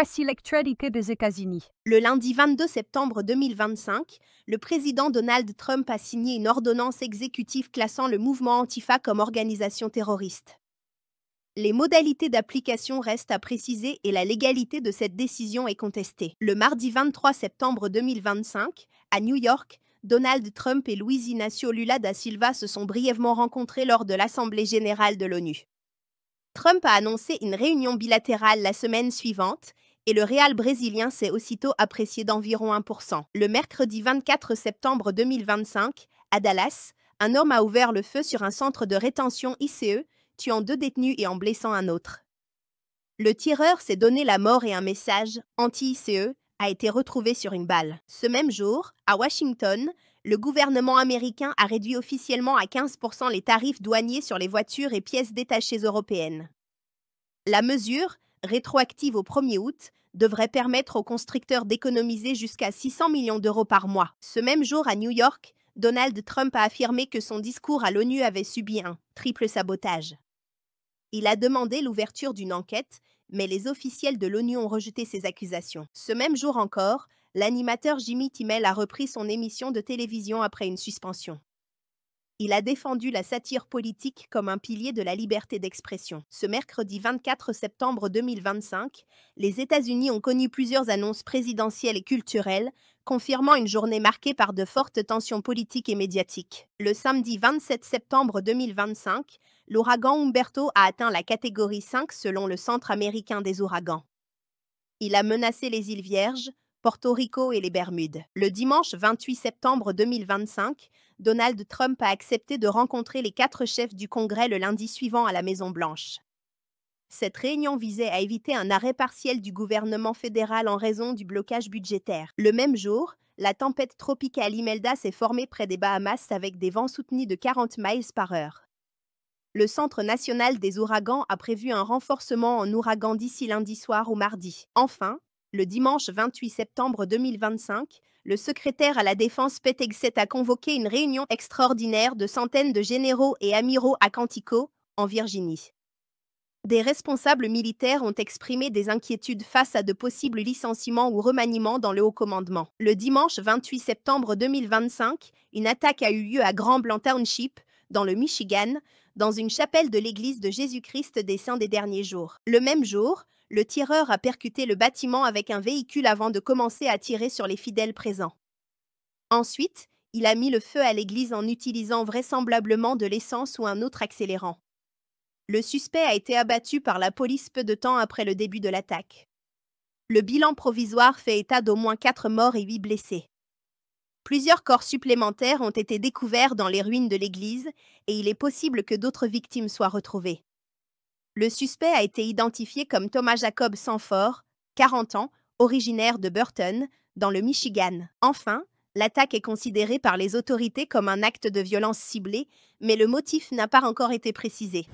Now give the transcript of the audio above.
Voici l'actualité des États-Unis. Le lundi 22 septembre 2025, le président Donald Trump a signé une ordonnance exécutive classant le mouvement Antifa comme organisation terroriste. Les modalités d'application restent à préciser et la légalité de cette décision est contestée. Le mardi 23 septembre 2025, à New York, Donald Trump et Luiz Inácio Lula da Silva se sont brièvement rencontrés lors de l'Assemblée générale de l'ONU. Trump a annoncé une réunion bilatérale la semaine suivante et le réal brésilien s'est aussitôt apprécié d'environ 1%. Le mercredi 24 septembre 2025, à Dallas, un homme a ouvert le feu sur un centre de rétention ICE, tuant 2 détenus et en blessant un autre. Le tireur s'est donné la mort et un message anti-ICE a été retrouvé sur une balle. Ce même jour, à Washington, le gouvernement américain a réduit officiellement à 15% les tarifs douaniers sur les voitures et pièces détachées européennes. La mesure, rétroactive au 1er août, devrait permettre aux constructeurs d'économiser jusqu'à 600 millions d'euros par mois. Ce même jour, à New York, Donald Trump a affirmé que son discours à l'ONU avait subi un triple sabotage. Il a demandé l'ouverture d'une enquête, mais les officiels de l'ONU ont rejeté ces accusations. Ce même jour encore, l'animateur Jimmy Kimmel a repris son émission de télévision après une suspension. Il a défendu la satire politique comme un pilier de la liberté d'expression. Ce mercredi 24 septembre 2025, les États-Unis ont connu plusieurs annonces présidentielles et culturelles, confirmant une journée marquée par de fortes tensions politiques et médiatiques. Le samedi 27 septembre 2025, l'ouragan Humberto a atteint la catégorie 5 selon le Centre américain des ouragans. Il a menacé les îles Vierges, Porto Rico et les Bermudes. Le dimanche 28 septembre 2025, Donald Trump a accepté de rencontrer les 4 chefs du Congrès le lundi suivant à la Maison-Blanche. Cette réunion visait à éviter un arrêt partiel du gouvernement fédéral en raison du blocage budgétaire. Le même jour, la tempête tropicale Imelda s'est formée près des Bahamas avec des vents soutenus de 40 miles par heure. Le Centre national des ouragans a prévu un renforcement en ouragan d'ici lundi soir ou mardi. Enfin, le dimanche 28 septembre 2025, le secrétaire à la Défense Pete Hegseth a convoqué une réunion extraordinaire de centaines de généraux et amiraux à Quantico, en Virginie. Des responsables militaires ont exprimé des inquiétudes face à de possibles licenciements ou remaniements dans le haut commandement. Le dimanche 28 septembre 2025, une attaque a eu lieu à Grand Blanc Township, dans le Michigan, dans une chapelle de l'église de Jésus-Christ des Saints des Derniers Jours. Le même jour, le tireur a percuté le bâtiment avec un véhicule avant de commencer à tirer sur les fidèles présents. Ensuite, il a mis le feu à l'église en utilisant vraisemblablement de l'essence ou un autre accélérant. Le suspect a été abattu par la police peu de temps après le début de l'attaque. Le bilan provisoire fait état d'au moins 4 morts et 8 blessés. Plusieurs corps supplémentaires ont été découverts dans les ruines de l'église et il est possible que d'autres victimes soient retrouvées. Le suspect a été identifié comme Thomas Jacob Sanford, 40 ans, originaire de Burton, dans le Michigan. Enfin, l'attaque est considérée par les autorités comme un acte de violence ciblée, mais le motif n'a pas encore été précisé.